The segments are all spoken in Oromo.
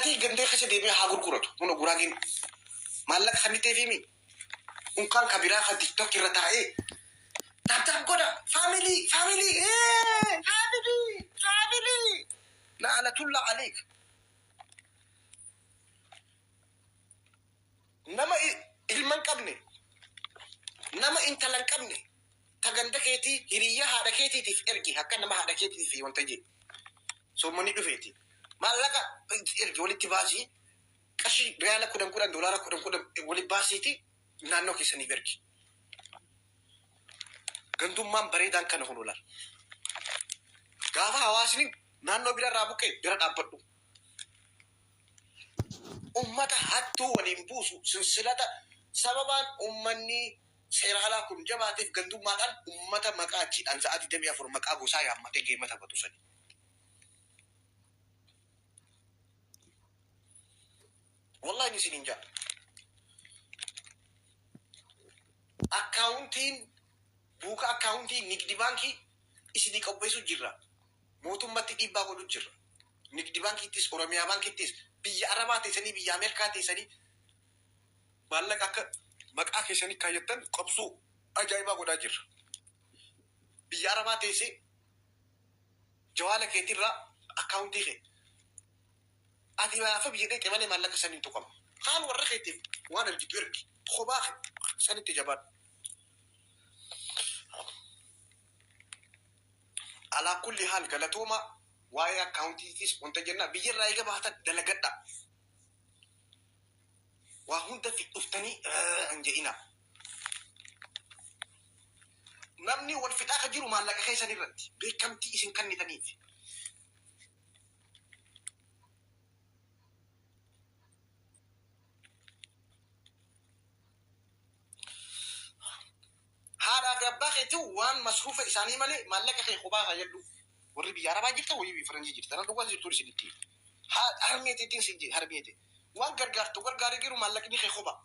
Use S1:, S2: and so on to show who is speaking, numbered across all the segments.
S1: أتي جندي خش ديمي هاقول كورتو منو غراغين مالك خنيتي فيمي كان كبيرة خد تيك توك رتاعي تاب كودا فاميلي إيه فاميلي لعنة الله عليك نما ilman qabne nama intalan qabne taganda keeti hiriya haadha keetiitiif ergi akka nama haadha keetiitiif wanta jedhe soommanni dhufeeti maallaqa ergi walitti baasii qarshii riyaala 10 doolaara 10 walitti baasiiti naannoo keessaniif ergi gandummaan bareedaan kana hulular gaafa hawaasni naannoo birarraa buqqee bira dhaabbadhu ummata hattuu waliin buusu silsilata sababaan ummanni seeraalaa kun jabaatiif gandummaadhaan ummata maqaa achiidhaan sa'aatii 24 maqaa gosaa yaammatee geemata batu sani. Wallahi ni sinin jaa. Akkaawuntiin buuka akkaawuntii nigdi baankii isinii qopheessu jirra. Mootummatti dhiibbaa godhu jirra. Nigdi baankiittis Oromiyaa baankiittis biyya Arabaa teessanii biyya Ameerikaa teessanii maallaqa akka maqaa keessanii kaayyattan qabsuu ajaa'ibaa godhaa jirra. Biyya Arabaa teessee jawaala keetirraa akkaawuntii kee ati maafa biyya dheete malee maallaqa saniin tuqama. Kaan warra keetiif waan argitu ergi kophaa sanitti jabaan. Alaa kulli haal galatooma waa'ee akkaawuntiitis wanta jennaa biyyarraa eega baatan dalagadha. Waa hunda fi dhuftanii hin jedhina. Namni wal fixaa ka jiru maallaqa keessan irratti beekamtii isin kennitaniif. Haadhaa fi abbaa keetii waan masruufa isaanii malee maallaqa kee kophaa fayyadu. Warri biyya Arabaa jirta wayii Faranjii jirta. Kana dhugaa jirtu isinitti. Harmeetiin sinjii harmeetii. Waan gargaartu gargaarii jiru maallaqni kee kophaa.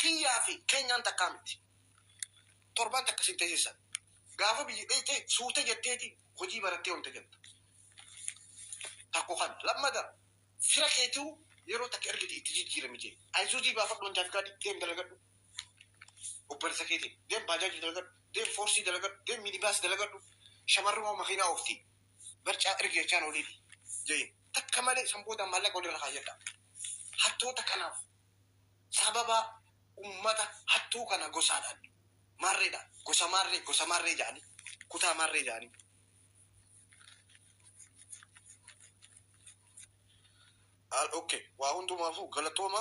S1: Kiyyaa fi keenyaan takkaa miti. Torban takka sin teessisan. Gaafa biyyi dheete suute jetteeti hojii barattee wanta jetta. Takko kan lammata fira keetuu yeroo takka ergite itti jijjiirame jee. Ayisuuzii baafadhu wantaaf gaadhi deem dalagadhu. Obboleessa keetiin deem baajaajii dalagadhu. Deem foorsii dalagadhu. Deem minibaas dalagadhu. Shamarruma makiinaa oofti. Barcaa ergeechaan oliidhi. Jee takka malee sanboota maallaqa walirra kaayyadha. Hattoota kanaaf sababa ummata hattuu kana gosaadhaan marreedha. Gosa marree jedhani. Kutaa marree jedhani. Okay. Waa hundumaafuu galatooma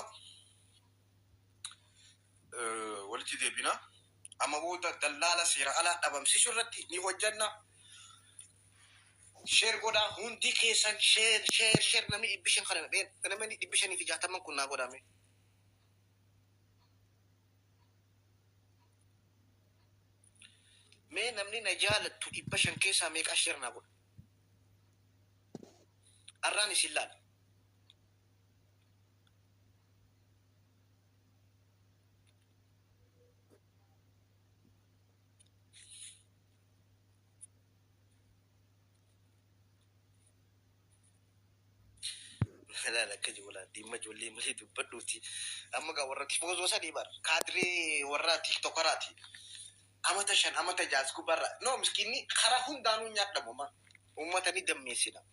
S1: walitti deebina. Amma booda dallaala seera alaa dhabamsiisuu irratti ni hojjanna. Sheer godhaa hundi keessan sheer namni 500 kana namni 560 kun naa godhame. Mee namni na jaalattu 500 keessaa meeqa sheer naa godha? Arraan isin laala. لا لا كذي ولا دي مجولي مليت بدوتي أما قورتي فوز وسادي بار كادري وراتي تكراتي أما تشان أما تجاز كبر نو مسكيني خراهم دانو نيات دموما أمة تاني دم ميسينا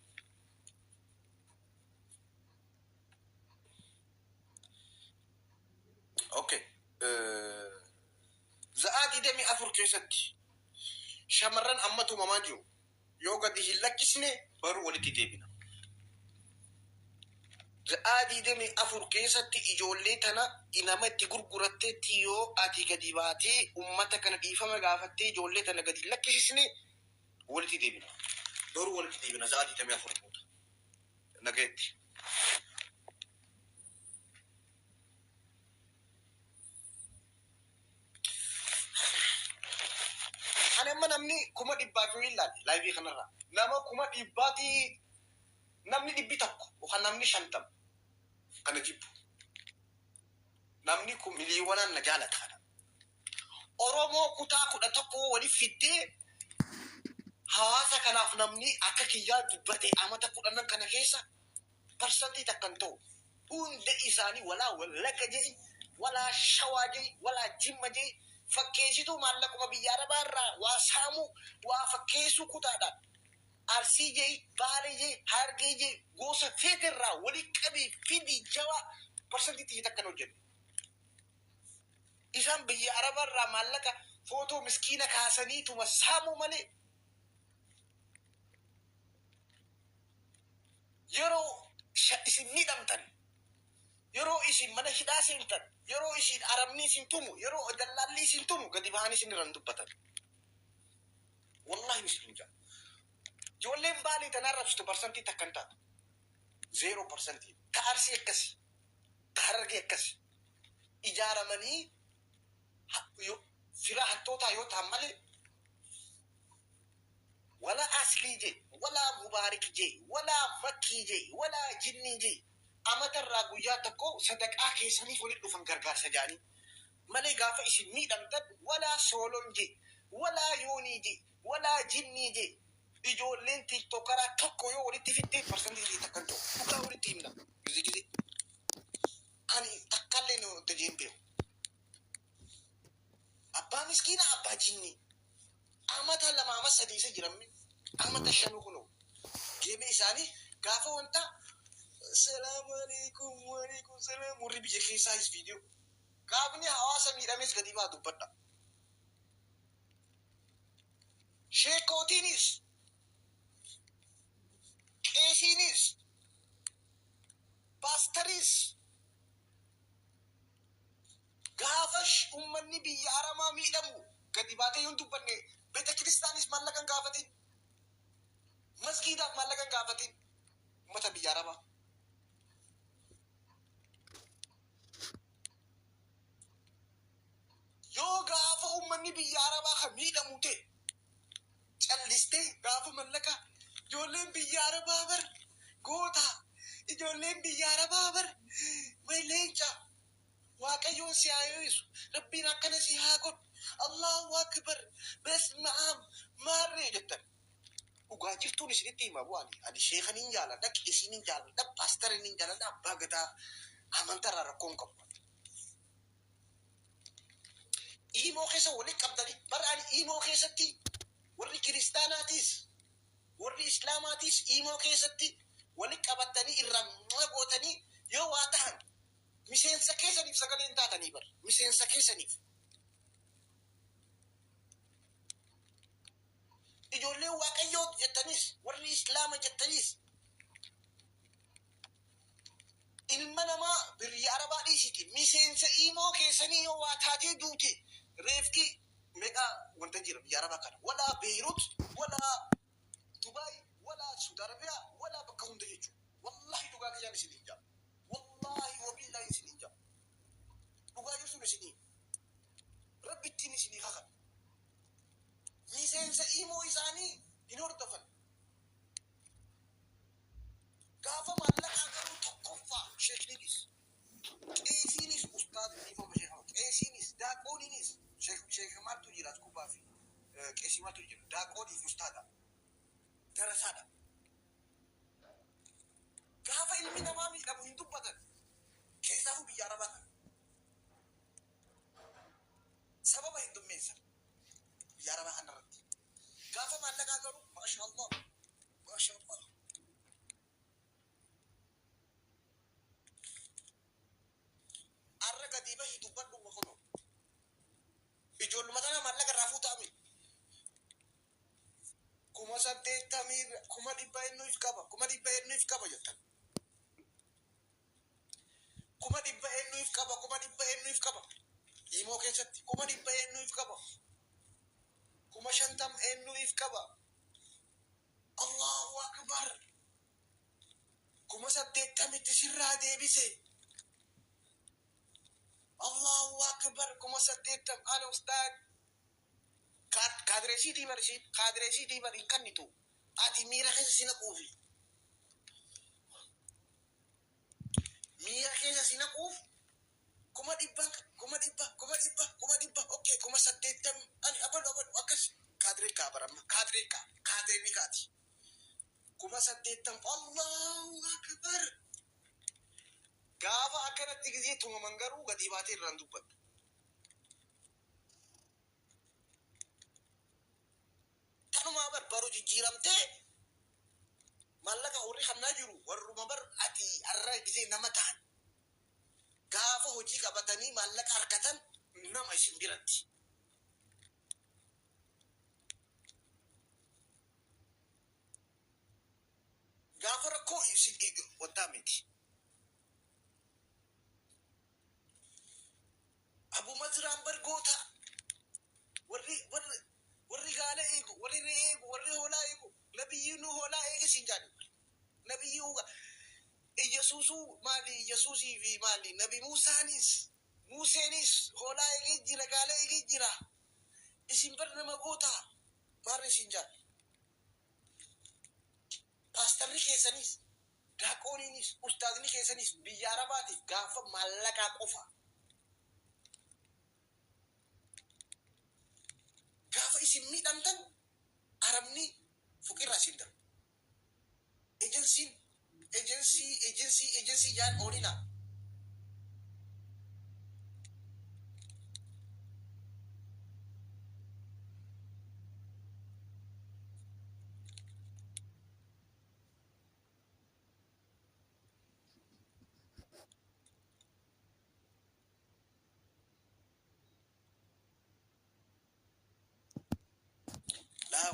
S1: أوكي زادي دمي أفور كيساتي شمرن أما تو ماماجو يوغا دي هلاكيسني برو ولتي ديبنا زادي دمي أفور كيساتي إجولي تنا إنما تغرغرتي تيو آتي قديباتي أمتا كان إيفا مغافتي إجولي تنا قد هلاكيسني ولتي ديبنا برو ولتي ديبنا زادي دمي أفور موتا نغيتي أنا ما نمني كم دبّاتي ولا لا يبي خنرا نما كم دبّاتي نمني دبّتك وخن نمني شنتم أنا جيب نمني كم مليونا نجالة خنا أرومو كتا كنا تكو ولي فيدي هواسا كنا في نمني أكاكيا دبّتي أما تكو أنا كنا كيسا برسنتي تكنتو هندي إساني ولا كجي ولا شواجي ولا جيم جي فكيسيتو مالكم بيارا برا واسامو وفكيسو كتادا أرسي جي بالي جي هارجي جي غوسة فيترا ولي كبي فيدي جوا برسنتي تيجي تكنو جن إسان بيارا برا مالك فوتو مسكينة كاسني تمسامو مالي يرو isin midhamtan yeroo isin mana hidhaa seentan yeroo isin aramni isin tumu yeroo dallaalli isin tumu gadi bahanii isin irraan dubbatan wallahi isin hija ijoolleen baalii tanaan rabsitu parsantii takkan taatu 0%. ka arsii akkasi ka harargee akkasi ijaaramanii fira hattootaa yoo ta'an malee ولا أصلي جي ولا مبارك جي ولا مكي جي ولا جني جي أما ترى قياتكو صدق آخي سني فولي دفن غرغار سجاني مالي غافة إسي ميدان تد ولا سولون جي ولا يوني جي ولا جني جي إجو لين تيك توكرا توكو يو ولي تفتي فرسان دي تكنتو وكا ولي تيمنا جزي جزي أني تقلنو تجين بيو أبا مسكينة أبا جني أما تهلا ما أما سديسة جرمي أما تشانو كنو جيبي إساني غافة وانتا السلام عليكم وعليكم السلام وربي جخي سايس فيديو غافني حواسا ميراميس غديبا دوبتا شيكوتينيس كيسينيس باستريس غافش أمني بيارا ما ميدمو غديبا يون دوبني بيتا كريستانيس مالكا غافتين مسجدات مالكا غافتين متى بيارا ما yoo gaafa ummanni biyya arabaa kan miidhamu ta'e callistee gaafa mallaqa ijoolleen biyya arabaa bar goota ijoolleen biyya arabaa bar leenca waaqayyoon si haa eebbisu rabbiin akkana si haa godhu allahu akbar besmaam maarree jettan dhugaa jirtuun isinitti hima bu'aani ani sheekaniin jaaladha qeesiniin jaaladha paastariniin jaaladha abbaa gadaa amantarraa rakkoon qabu إيمو خيسة ولك أبدالي برأني إيمو خيستي وري كريستاناتيس وري إسلاماتيس إيمو خيستي ولك أبدالي إرام مغوتني يو واتهن مسين سكيسة نيف سكالين تاتني بر مسين سكيسة نيف إجولي واقعيوت جتنيس وري إسلام جتنيس المنما بري عربا ديسيتي مسين سإيمو خيسني يو واتاتي دوتي ريفكي ميغا وانتجير بيارا بكر ولا بيروت ولا دبي ولا سعودي عربيا ولا بكون ديجو والله دوغا كيان سيدينجا والله وبالله سيدينجا دوغا يوسو سيدين ربي تيني سيدي خخ ميسين سيمو إساني ينور دفن غافا مالك أغرو تقفا شيخ نيس إيسينيس أستاذ نيفو بشيخ إيسينيس داقونينيس شيخ مالتو جيرات كوبا في كيسي مالتو جيرات داقوني في أستاذا درسادا غافا علمي نمامي لابو هندو بدن كيسافو بيارا بكر سبب هندو ميسر بيارا بكر نرد غافا مالك أغرو ما شاء الله ما شاء الله أرى قديمة هندو بدن مخلو إجول مثلا مالك رافو تامي كما سبت تامير كما ديباين نويف كابا جتان كما ديباين نويف كابا إيمو كيست كما ديباين نويف كابا كما شنتم نويف كابا الله أكبر كما سبت تامي تسير ديبسي الله أكبر كما سبت تام أنا أستاذ كادريسي دي بر إن كنتو أتي ميرا خيسا سينقوفي ميرا خيسا سينقوف كما ديبا أوكي كما سديتم أنا أبن أكس كادري كابرام كادري نيكاتي كما سديتم الله أكبر ጊዜ ቱመ መንገሩ ገዲባቴ ረንዱበት ተኑማ በርበሩ ጅጅረምቴ ማለቃ ወሪ ኸና ጅሩ ወሩማ በር አቲ አራ ጊዜ ነመታን ጋፈ ሆጂ ቀበተኒ ማለቃ አርከተን ነማ ኢሲን ቢረቲ ጋፈ ረኮ ኢሲን ወጣሜቲ አቡ መዝራን በርጎታ ወሪ ጋለ ኤጉ ወሪ ሬጉ ወሪ ሆላ ኤጉ ነብዩ ሆላ ኤገ ሲንጃኒ ነብዩ ኢየሱሱ ማሊ ኢየሱሲ ቪ ማሊ ነቢ ሙሴኒስ ሆላ ኤገ ጅራ ጋለ ኤገ ጅራ ኢሲን በር ነመጎታ ማረ ሲንጃኒ ፓስተርኒ ኬሰኒስ ዳቆኒኒስ ኡስታዝኒ ኬሰኒስ ብያረባቲ ጋፈ ማለቃ ቆፋ gafa isin midhamtan arabni fukirra isin dar agency yan olina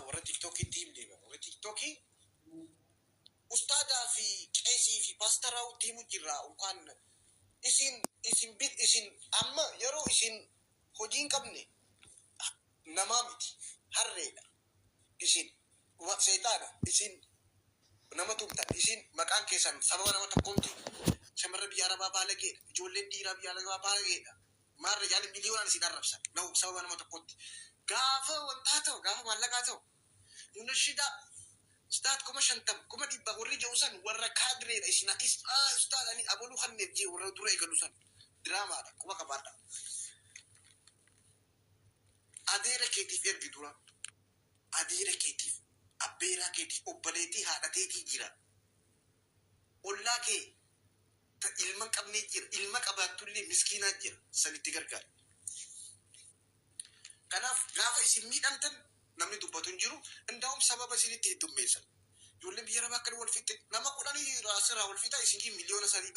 S1: warra tiktookii tiim deema warra tiktookii ustaadaa fi qeesii fi paastaraa tiimu jirra ukaan isin amma yeroo isin hojiin qabne namaa miti harreedha isin seexaadha isin nama tumtan isin maqaan keessan sababa nama tokkomti shamarra biyya arabaa baalageedha ijoolleen dhiiraa biyya arabaa baalageedha maarra yaali miliyoonaan isin arrabsan nahu sababa nama tokkotti gaafa wantaa ta'u gaafa maallaqaa ta'u nunashida ustaad kuma shantam kuma dhibba warri ja'usan warra kaadreedha isin atis ustaad ani aboluu kanneef jee warra dura eegalusan diraamaadha kuma qabaadha adeera keetiif ergi dura adeera keetiif abbeeraa keetiif obbaleetii haadhateetii jira ollaa kee ilma qabnee jira ilma qabaattullee miskiinaa jira sanitti gargaara kanaaf gaafa isin miidhamtan namni dubbatu jiru ndaawum sababa isinitti heddummeessan ijoolleen biyya arabaa akkana wal fitte nama kudhanii raasirraa wal fixa isinii miliyoona sadii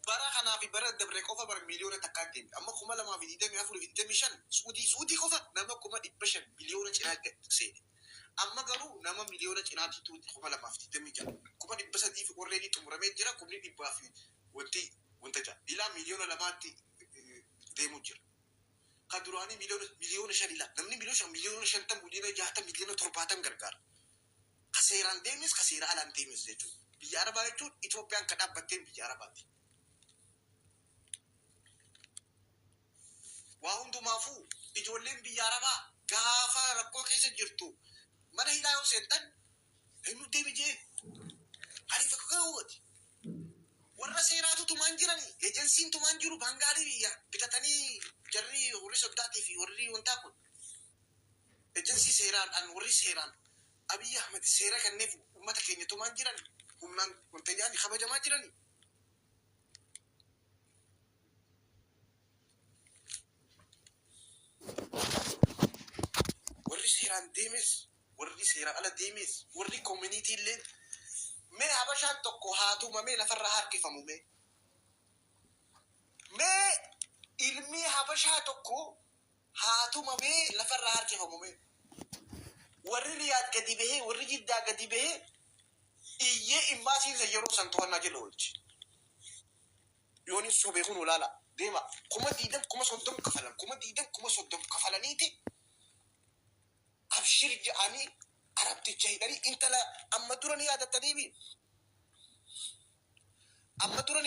S1: bara kanaa fi bara dabre qofa bara miliyoona takkaan deemi amma 2024 suudii qofa nama 500 miliyoona cinaa seene amma garuu nama miliyoona cinaatiitu 2026 300 fi warreen xumuramee jira 100 fi wanta jaa ilaa miliyoona lamaatti deemu jira kadurani miliyoona 5 ila namni miliyoona 50 miliyoona 60 miliyoona 70 gargaara kaseeraan deemis kaseera alaan deemis jechuudha biyya arabaa jechuun Itoophiyaan kan dhaabbatteen biyya arabaati waa hundumaafuu ijoolleen biyya arabaa gaafa rakkoo keessa jirtu mana hidhaa yoo seentan eenyu deemi jee hariif akka ga'uuti warra seeraatu tumaan jirani ejensiin tumaan jiru baangaalii biyya bitatanii jarri warri soddaatii fi warri wantaa kun ejensi seeraan an warri seeraan Abiy Ahmed seera kanneef ummata keenya tumaan jiran humnaan wanta jaani kabajamaa jirani warri seeraan deemes warri seera ala deemes warri community illee mee habashaan tokko haatumamee lafarraa harkifamu mee ilmi habashaa tokko haatumamee lafarraa harkifamu warri riyaad gadi bahee warri jiddaa gadi bahee iyyee imbaasiinsa yeroo san to'annaa jala oolchi yoonis sobee kun olaala deema 30,000 kafalan 30,000 kafalaniiti abshir ja'anii arabticha hidhanii intala amma durani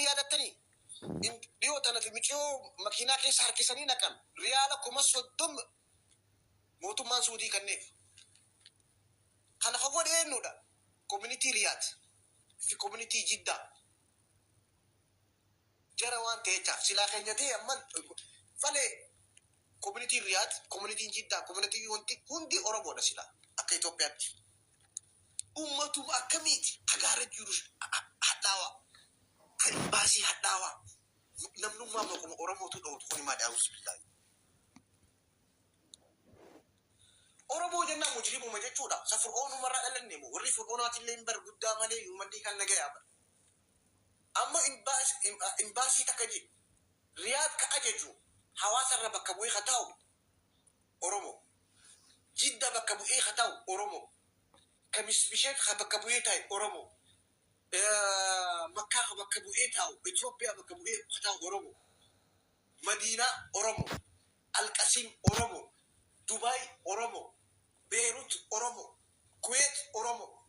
S1: yaadattanii dhiyoo tana fi miciyoo makiinaa keessa harkisanii naqan riyaala 30,000 mootummaan suudii kanneef kana fagoo dheennuudha community riyaad fi community jiddaa jara waan ta'echaaf silaa keenyatee amman falee community riyaad community jiddaa community hundi oromoodha silaa akka Itoophiyaatti ummatuma akkamiiti hagaara jiru hadhaawaa kan baasii hadhaawaa نمنو ما مكم أورمو تدو تكوني ما داوس بالله أورمو جنا مجرم مجتودا سفر أونو مرة ألنمو وري فرقونات اللي إنبر قدام عليه يومدي كان نجايا أما إنباسي تكجي رياض كأججو حواس الرب كبوي خطاو أورمو جدة بكبوي خطاو أورمو كمش بشيت خبكبوي تاي أورمو مكة خبكبوي تاو إثيوبيا بكبوي خطاو أورمو مدينة أورمو القسيم أورمو دبي أورمو بيروت أورمو كويت أورمو